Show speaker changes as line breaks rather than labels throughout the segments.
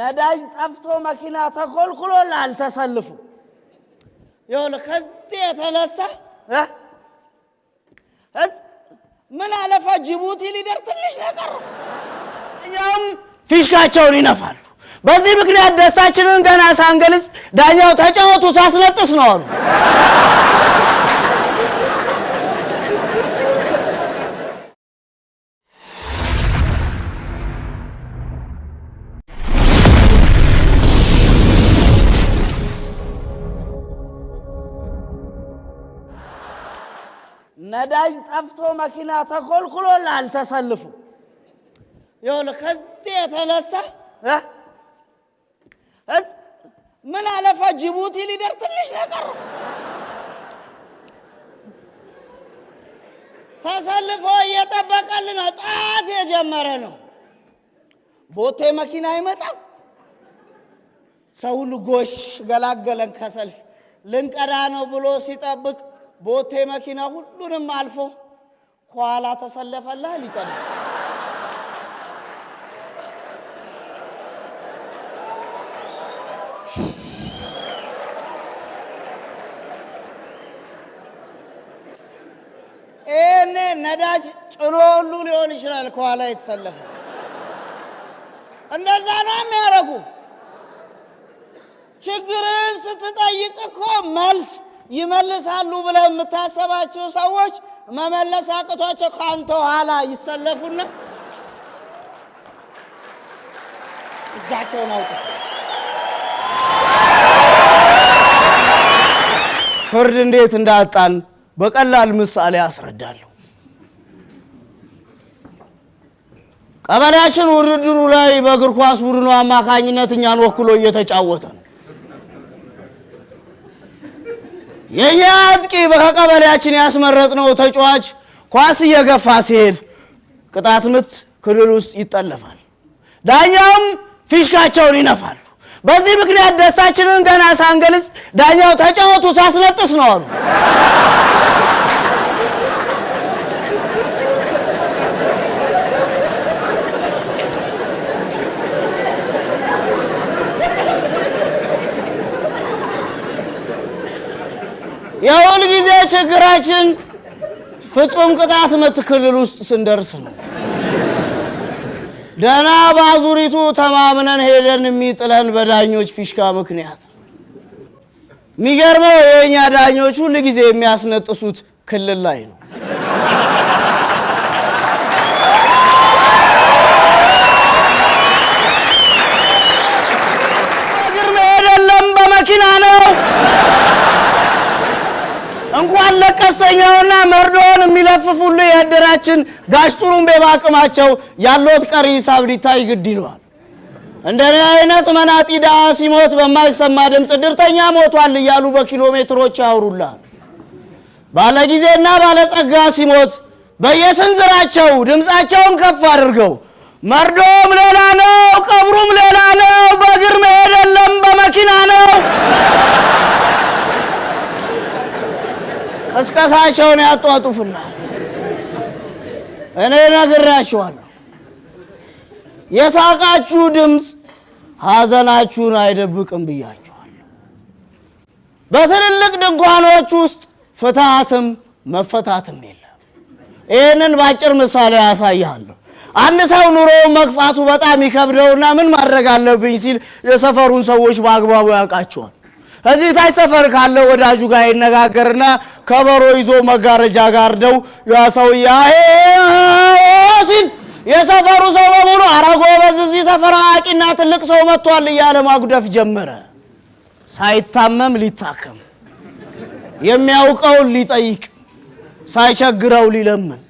ነዳጅ ጠፍቶ መኪና ተኮልኩሎላል ተሰልፉ ይኸውልህ ከዚህ የተነሳ ምን አለፋ ጅቡቲ ሊደርስ ትንሽ ነገር እኛም ፊሽካቸውን ይነፋሉ በዚህ ምክንያት ደስታችንን ገና ሳንገልጽ ዳኛው ተጫወቱ ሳስነጥስ ነው አሉ ነዳጅ ጠፍቶ መኪና ተኮልኩሎላል ተሰልፉ ይኸውልህ ከዚህ የተነሳ ምን አለፋ ጅቡቲ ሊደርስ ትንሽ ነገር ተሰልፎ እየጠበቀልን ነው ጣት የጀመረ ነው ቦቴ መኪና አይመጣም ሰው ሁሉ ጎሽ ገላገለን ከሰልፍ ልንቀዳ ነው ብሎ ሲጠብቅ ቦቴ መኪና ሁሉንም አልፎ ኋላ ተሰለፈላል ሊቀዳ ነዳጅ ጭኖ ሁሉ ሊሆን ይችላል ኋላ የተሰለፈ እንደዛ ነው የሚያረጉ ችግርን ስትጠይቅ እኮ መልስ ይመልሳሉ ብለው የምታሰባቸው ሰዎች መመለስ አቅቷቸው ካንተ ኋላ ይሰለፉና እጃቸውን አውጥተው ፍርድ እንዴት እንዳጣን በቀላል ምሳሌ አስረዳለሁ ቀበሌያችን ውድድሩ ላይ በእግር ኳስ ቡድኑ አማካኝነት እኛን ወክሎ እየተጫወተ ነው የያጥቂ በቀበሌያችን ያስመረጥነው ተጫዋች ኳስ እየገፋ ሲሄድ ቅጣት ምት ክልል ውስጥ ይጠለፋል ዳኛውም ፊሽካቸውን ይነፋሉ በዚህ ምክንያት ደስታችንን ገና ሳንገልጽ ዳኛው ተጫወቱ ሳስነጥስ ነው አሉ የሁል ጊዜ ችግራችን ፍጹም ቅጣት ምት ክልል ውስጥ ስንደርስ ነው ደና ባዙሪቱ ተማምነን ሄደን የሚጥለን በዳኞች ፊሽካ ምክንያት የሚገርመው የኛ ዳኞች ሁሉ ጊዜ የሚያስነጥሱት ክልል ላይ ነው እግር አይደለም በመኪና ነው እንኳን ለቀስተኛውና መርዶን የሚለፍፉሉ የደራችን ጋሽ ጥሩምቤ ባቅማቸው ያሎት ቀሪ ሂሳብ ሊታይ ግድ ይሏል እንደኔ አይነት መናጢዳ ሲሞት በማይሰማ ድምጽ ድርተኛ ሞቷል እያሉ በኪሎሜትሮች ያወሩላል ባለጊዜና ባለጸጋ ሲሞት በየስንዝራቸው ድምጻቸውን ከፍ አድርገው መርዶም ሌላ ነው ቀብሩም ሌላ ነው በእግር መሄድ የለም በመኪና ነው ቀስቀሳቸውን ያጧጡፍላል እኔ ነግራችኋለሁ የሳቃችሁ ድምጽ ሐዘናችሁን አይደብቅም ብያችኋለሁ በትልልቅ ድንኳኖች ውስጥ ፍታትም መፈታትም የለም ይሄንን ባጭር ምሳሌ ያሳያለሁ አንድ ሰው ኑሮ መግፋቱ በጣም ይከብደውና ምን ማድረግ አለብኝ ሲል የሰፈሩን ሰዎች በአግባቡ ያውቃቸዋል እዚህ ታይ ሰፈር ካለው ወዳጁ ጋር ይነጋገርና ከበሮ ይዞ መጋረጃ ጋርደው ያ ሰውዬ ሲል የሰፈሩ ሰው በሙሉ አረጎ በዚህ ሰፈር አቂና ትልቅ ሰው መጥቷል እያለ ማጉደፍ ጀመረ ሳይታመም ሊታከም የሚያውቀው ሊጠይቅ ሳይቸግረው ሊለምን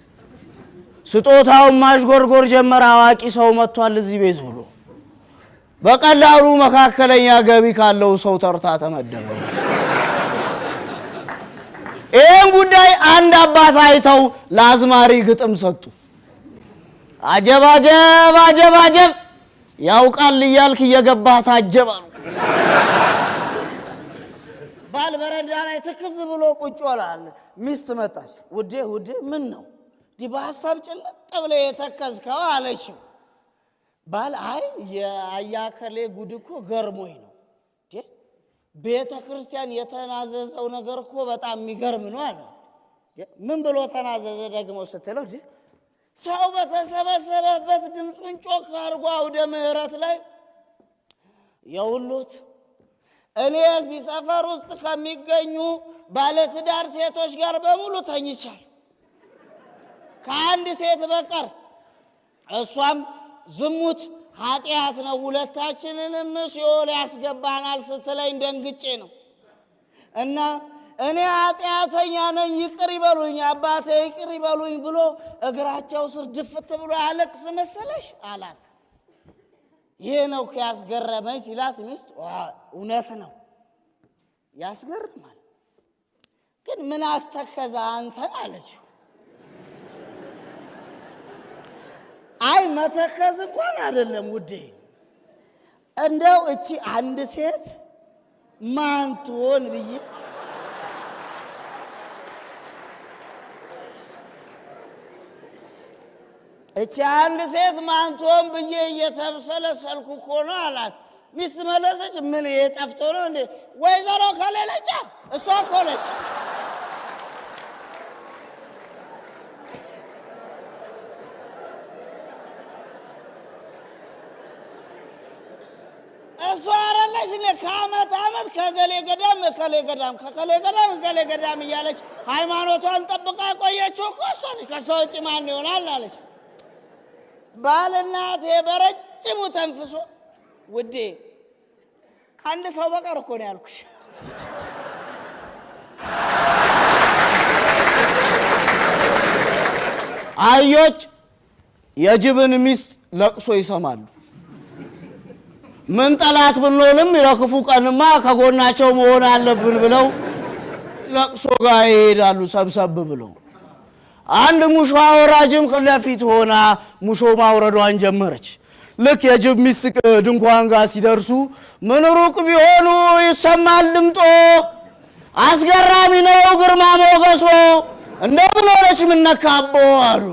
ስጦታው ማሽጎርጎር ጀመረ አዋቂ ሰው መጥቷል እዚህ ቤት ብሎ በቀላሉ መካከለኛ ገቢ ካለው ሰው ተርታ ተመደበ ይሄን ጉዳይ አንድ አባት አይተው ለአዝማሪ ግጥም ሰጡ አጀብ ያውቃል ይያልክ እየገባህ ታጀባሉ ባል በረንዳ ላይ ተከዝ ብሎ ቁጭ ወላል ሚስት መጣች ውዴ ምን ነው ዲባ ሐሳብ ጭልጥ ብለ የተከዝከው አለችው ባል አይ የአያከሌ ጉድ እኮ ገርሞኝ ነው ቤተ ክርስቲያን የተናዘዘው ነገር እኮ በጣም የሚገርም ነው አለ ምን ብሎ ተናዘዘ ደግሞ ስትለው ሰው በተሰበሰበበት ድምጹን ጮክ አድርጎ አውደ ምህረት ላይ የውሉት እኔ እዚህ ሰፈር ውስጥ ከሚገኙ ባለትዳር ሴቶች ጋር በሙሉ ተኝቻለሁ ከአንድ ሴት በቀር እሷም ዝሙት ኃጢአት ነው ሁለታችንንም ሲኦል ያስገባናል ስትለኝ ደንግጬ ነው እና እኔ ኃጢአተኛ ነኝ ይቅር ይበሉኝ አባቴ ይቅር ይበሉኝ ብሎ እግራቸው ስር ድፍት ብሎ ያለቅስ መሰለሽ አላት ይሄ ነው ያስገረመኝ ሲላት ሚስት እውነት ነው ያስገርማል ግን ምን አስተከዛ አንተ አለችው አይ መተከዝ እንኳን አይደለም ውዴ እንደው እቺ አንድ ሴት ማን ትሆን ብዬ እቺ አንድ ሴት ማን ትሆን ብዬ እየተብሰለሰልኩ እኮ ነው አላት ሚስት መለሰች ምን የጠፍቶ ነው እንዴ ወይዘሮ ከሌለች እሷ እኮ ነች እሷ አረለሽ ከዓመት ዓመት ከገሌ ገዳም ከከሌ ገዳም እያለች ሃይማኖቷን ጠብቃ ቆየችው እኮ እሷ ነች ከሷ ውጭ ማን ይሆናል አለች ባልናቴ በረጅሙ ተንፍሶ ውዴ ከአንድ ሰው በቀር እኮ ነው ያልኩሽ አህዮች የጅብን ሚስት ለቅሶ ይሰማሉ ምን ጠላት ብንሆንም ለክፉ ቀንማ ከጎናቸው መሆን አለብን ብለው ለቅሶ ጋር ይሄዳሉ ሰብሰብ ብለው አንድ ሙሾ አውራጅም ከለፊት ሆና ሙሾ ማውረዷን ጀመረች ልክ የጅብ ሚስት ድንኳን ጋር ሲደርሱ ምን ሩቅ ቢሆኑ ይሰማል ድምጦ አስገራሚ ነው ግርማ ሞገሶ እንደብሎች ምን ነካቦ አሉ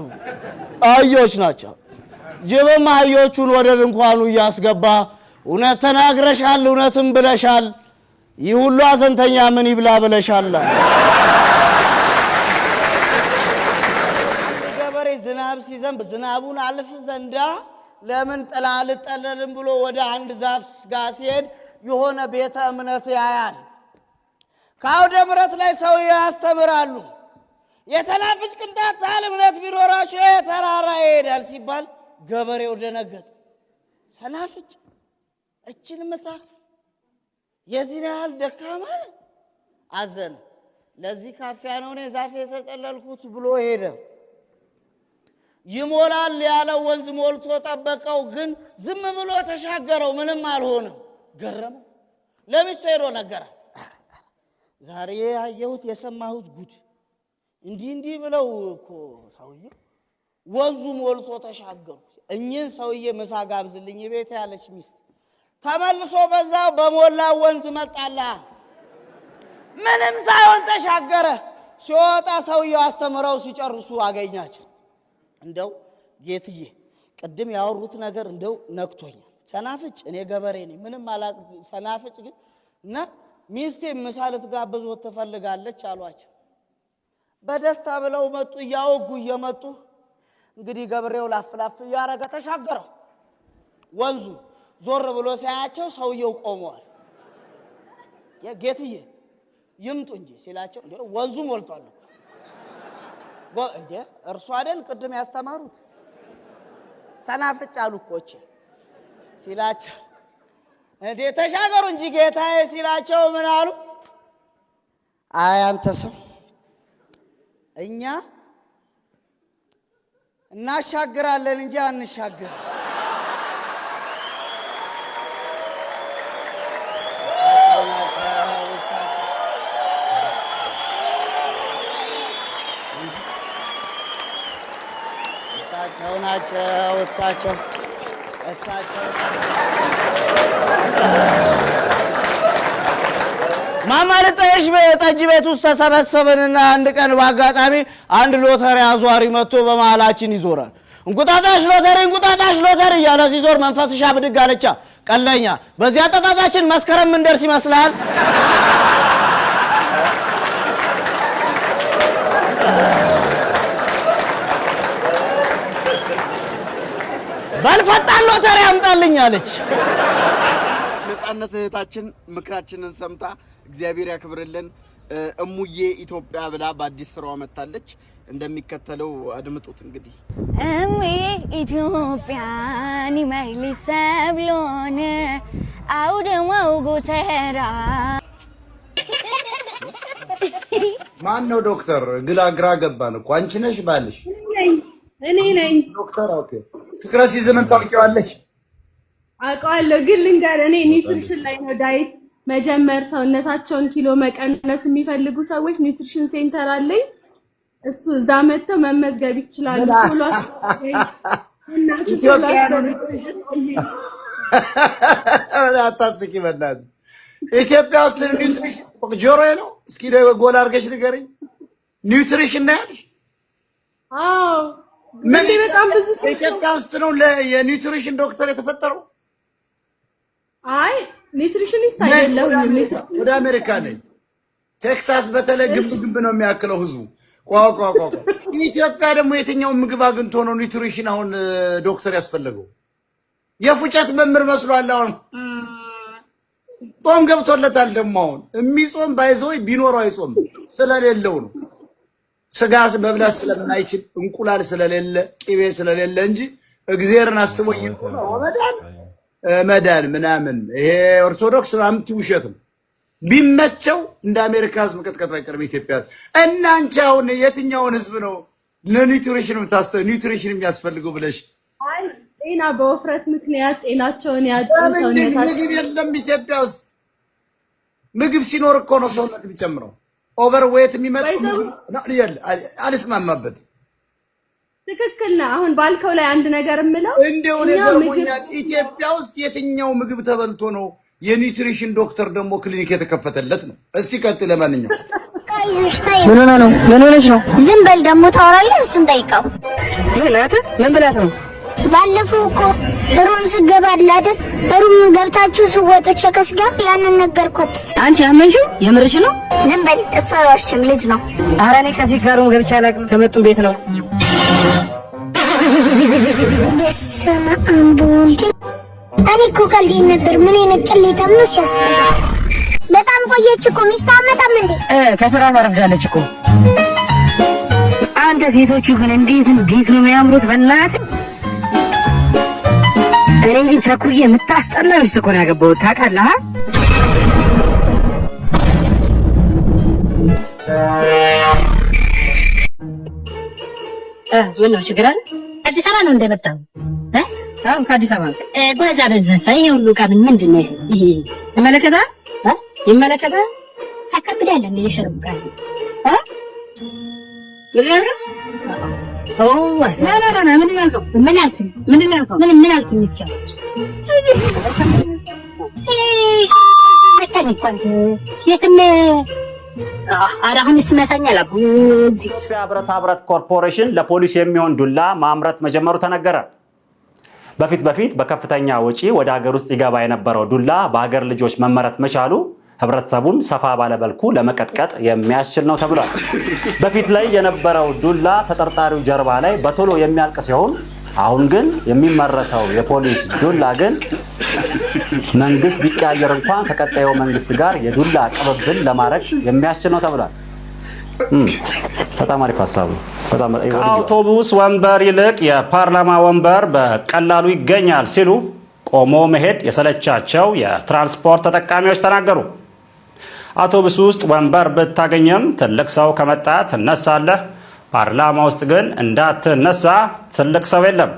አህዮች ናቸው ጅብም አህዮቹን ወደ ድንኳኑ ያስገባ እውነት ተናግረሻል እውነትም ብለሻል ይህ ሁሉ አዘንተኛ ምን ይብላ ብለሻል አንድ ገበሬ ዝናብ ሲዘንብ ዝናቡን አልፍ ዘንዳ ለምን ጥላ አልጠለልም ብሎ ወደ አንድ ዛፍ ጋር ሲሄድ የሆነ ቤተ እምነት ያያል ከአውደ ምሕረት ላይ ሰው ያስተምራሉ የሰናፍጭ ቅንጣት ያህል እምነት ቢኖራቸው ተራራ ይሄዳል ሲባል ገበሬው ደነገጠ ሰናፍጭ እችን መታክ የዚህ ያህል ደካማ አዘነ ለዚህ ካፊያ ነው እኔ ዛፍ የተጠለልኩት ብሎ ሄደ ይሞላል ያለው ወንዝ ሞልቶ ጠበቀው ግን ዝም ብሎ ተሻገረው ምንም አልሆነም ገረመው ለሚስቱ ሄዶ ነገራት ዛሬ ያየሁት የሰማሁት ጉድ እንዲህ ብለው እኮ ሰውዬ ወንዙ ሞልቶ ተሻገሩ እኚህን ሰውዬ ምሳ ጋብዝልኝ ቤት ያለች ሚስት ተመልሶ በዛው በሞላ ወንዝ መጣላ ምንም ሳይሆን ተሻገረ ሲወጣ ሰውዬው አስተምረው ሲጨርሱ አገኛቸው እንደው ጌትዬ ቅድም ያወሩት ነገር እንደው ነክቶኛል ሰናፍጭ እኔ ገበሬ ነኝ ምንም አላቅ ሰናፍጭ ግን እና ሚስቴ ምሳ ልትጋብዞት ትፈልጋለች አሏቸው በደስታ ብለው መጡ ያወጉ እየመጡ እንግዲህ ገበሬው ላፍላፍ ያረጋ ተሻገረው ወንዙ ዞር ብሎ ሲያያቸው ሰውየው ቆመዋል የጌትዬ ይምጡ እንጂ ሲላቸው እንዴ ወንዙ ሞልቷል እንዴ እርሱ አይደል ቅድም ያስተማሩት ሰናፍጭ አሉ እኮ ሲላቸው እንዴ ተሻገሩ እንጂ ጌታዬ ሲላቸው ምን አሉ አይ አንተ ሰው እኛ እናሻግራለን እንጂ አንሻገር እሳቸው ማማለጠሽ በጠጅ ቤት ውስጥ ተሰበሰበንና አንድ ቀን በአጋጣሚ አንድ ሎተሪ አዟሪ መጥቶ በመሃላችን ይዞራል እንቁጣጣሽ ሎተሪ እያለ ሲዞር መንፈስሻ ብድግ አለቻ። ቀለኛ በዚያ አጠጣጣችን መስከረም ምን ደርስ ይመስላል? ባልፈጣን ሎተሪ አምጣልኝ አለች።
ነፃነት እህታችን ምክራችንን ሰምታ እግዚአብሔር ያክብርልን እሙዬ ኢትዮጵያ ብላ በአዲስ ስራዋ መጣለች። እንደሚከተለው አድምጡት። እንግዲህ
እሙዬ ኢትዮጵያን ይመርልሽ ሰብሎን አውደማው ጎተራ።
ማን ነው ዶክተር? ግራ ገባን እኮ። አንቺ ነሽ ባልሽ?
እኔ ነኝ
ዶክተር። ኦኬ ፍቅረ ሲዝምን ታውቂዋለሽ?
አውቀዋለሁ፣ ግን ልንገር፣ እኔ ኒውትሪሽን ላይ ነው ዳይት መጀመር። ሰውነታቸውን ኪሎ መቀነስ የሚፈልጉ ሰዎች ኒውትሪሽን ሴንተር አለኝ። እሱ እዛ መጥተው መመዝገብ ይችላሉ።
ኢትዮጵያ አታስቂ በእናትህ። ኢትዮጵያ ውስጥ ጆሮዬ ነው። እስኪ ጎል አድርገሽ ንገረኝ። ኒውትሪሽን ነው ያልሽ?
አዎ።
ምን በጣም ብዙ ኢትዮጵያ ውስጥ ነው የኒውትሪሽን ዶክተር የተፈጠረው?
አይ ኒውትሪሽኒስት አይደለም።
ወደ አሜሪካ ነኝ። ቴክሳስ በተለይ ግንብ ነው የሚያክለው ህዝቡ። ኢትዮጵያ ደግሞ የትኛውን ምግብ አግኝቶ ነው ኒውትሪሽን አሁን ዶክተር ያስፈልገው? የፉጨት መምህር መስሏል። አሁን ጾም ገብቶለታል። ደግሞ አሁን የሚጾም ባይዘው ቢኖረው አይጾም ስለሌለው ነው። ስጋ መብላት ስለማይችል እንቁላል ስለሌለ ቅቤ ስለሌለ እንጂ እግዚአብሔርን አስቦ ይቆማው መዳን ምናምን ይሄ ኦርቶዶክስ አምቲ ውሸት ነው። ቢመቸው እንደ አሜሪካ ህዝብ መቀጥቀጥ አይቀርም ኢትዮጵያ። እና አንቺ አሁን የትኛውን ህዝብ ነው ለኒውትሪሽን የምታስተው ኒውትሪሽን የሚያስፈልገው ብለሽ?
አይ ጤና በወፍረት ምክንያት ጤናቸውን ያጡ ሰውነታቸው
ምግብ የለም ኢትዮጵያ ውስጥ። ምግብ ሲኖር እኮ ነው ሰውነት የሚጨምረው። ኦቨር ዌት የሚመጣው ነው። አልስማማበት።
ትክክል ነው። አሁን ባልከው ላይ አንድ ነገር እምለው
እንደው ለገርሞኛል። ኢትዮጵያ ውስጥ የትኛው ምግብ ተበልቶ ነው የኒውትሪሽን ዶክተር ደግሞ ክሊኒክ የተከፈተለት ነው? እስቲ ቀጥል። ለማንኛውም
ምን ሆነ ነው? ምን ሆነሽ ነው?
ዝም በል ደግሞ ታወራለህ። እሱን ጠይቀው።
ምን ብላት ነው?
ባለፈው እኮ ሩም ስገባ አይደል? ሩም ገብታችሁ ስወጡ ቸከስ ጋር ያንን ነገርኩት።
አንቺ አመንሽው? የምርሽ ነው?
ዝም በል። እሱ አይዋሽም፣ ልጅ ነው።
ኧረ እኔ ከዚህ ጋር ሩም ገብቼ አላውቅም። ከመጡም ቤት ነው።
በስመ አብ ወልድ። እኔ እኮ ቀልዴን ነበር። ምን አይነት ቅሌታም ነው ሲያስጠላ። በጣም ቆየች እኮ ሚስት አመጣም እንዴ?
ከስራ ታረፍዳለች እኮ። አንተ ሴቶቹ ግን እንዴት ነው የሚያምሩት በእናትህ። እኔ ግን ቸኩዬ የምታስጠላ ሚስት እኮ ነው ያገባሁት ታውቃለህ? ምን ነው ችግር አለ?
አዲስ አበባ ነው እንደመጣው?
አዎ ከአዲስ አበባ
ጓዛ በዘሳ ይሄ ሁሉ ዕቃ ምንድን ነው ይሄ?
ይመለከታል ይመለከታል።
ታካብዳለህ እንደ የሸርብ ዕቃ
ምን ያልከው? ላ ምን ያልከው?
ምን አልክ? ምን አልክ? ሚስኪያ የትም አራሁን ስመታኛል።
ኢትዮጵያ ብረታ ብረት ኮርፖሬሽን ለፖሊስ የሚሆን ዱላ ማምረት መጀመሩ ተነገረ። በፊት በከፍተኛ ወጪ ወደ ሀገር ውስጥ ይገባ የነበረው ዱላ በሀገር ልጆች መመረት መቻሉ ህብረተሰቡን ሰፋ ባለ መልኩ ለመቀጥቀጥ የሚያስችል ነው ተብሏል። በፊት ላይ የነበረው ዱላ ተጠርጣሪው ጀርባ ላይ በቶሎ የሚያልቅ ሲሆን አሁን ግን የሚመረተው የፖሊስ ዱላ ግን መንግስት ቢቀያየር እንኳን ከቀጣዩ መንግስት ጋር የዱላ ቅብብል ለማድረግ የሚያስችል ነው ተብሏል። በጣም አሪፍ ሀሳብ ነው። ከአውቶቡስ ወንበር ይልቅ የፓርላማ ወንበር በቀላሉ ይገኛል ሲሉ ቆሞ መሄድ የሰለቻቸው የትራንስፖርት ተጠቃሚዎች ተናገሩ። አውቶቡስ ውስጥ ወንበር ብታገኝም ትልቅ ሰው ከመጣ ትነሳለህ፣ ፓርላማ ውስጥ ግን እንዳትነሳ ትልቅ ሰው የለም።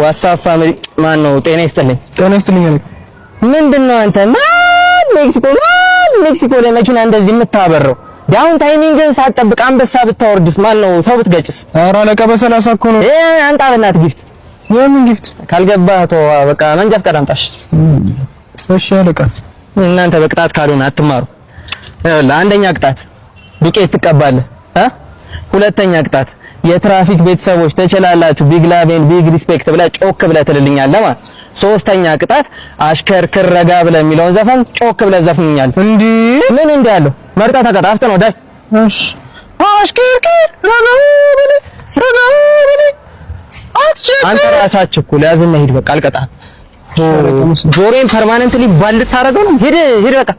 ዋትስአፕ ፋሚሊ ማን ነው? ጤና ይስጥልኝ።
ጤና ይስጥልኝ።
ምንድነው አንተ ሜክሲኮ ለመኪና እንደዚህ የምታበረው? ዳውን ታይሚንግን ሳትጠብቅ አንበሳ ብታወርድስ? ማን ነው ሰው ብትገጭስ?
ኧረ አለቃ በ30 እኮ ነው።
አንተ በእናት ጊፍት
የምን ጊፍት?
ካልገባህ ተው በቃ መንጃ ፈቃድ አምጣሽ።
እሺ አለቃ።
እናንተ በቅጣት ካልሆነ አትማሩ። ለአንደኛ ቅጣት ዱቄት ትቀባለህ።
ሁለተኛ ቅጣት የትራፊክ ቤተሰቦች ተችላላችሁ ቢግ ላቭ ኤንድ ቢግ ሪስፔክት ብለህ ጮክ ብለህ ትልልኛለህ ማለት። ሶስተኛ ቅጣት አሽከርክር ረጋ ብለህ የሚለውን ዘፈን ጮክ ብለህ ዘፍንኛል። እንዴ ምን እንደ ያለው መርጣ ተቀጣ አፍጥነው ዳይ። እሺ አሽከርክር ረጋ ብለህ አንተ ራስህ አትቸኩል፣ ያዝና ሂድ በቃ አልቀጣህም። ጆሮዬን ፐርማነንትሊ ባል ልታረገው ነው። ሂድ በቃ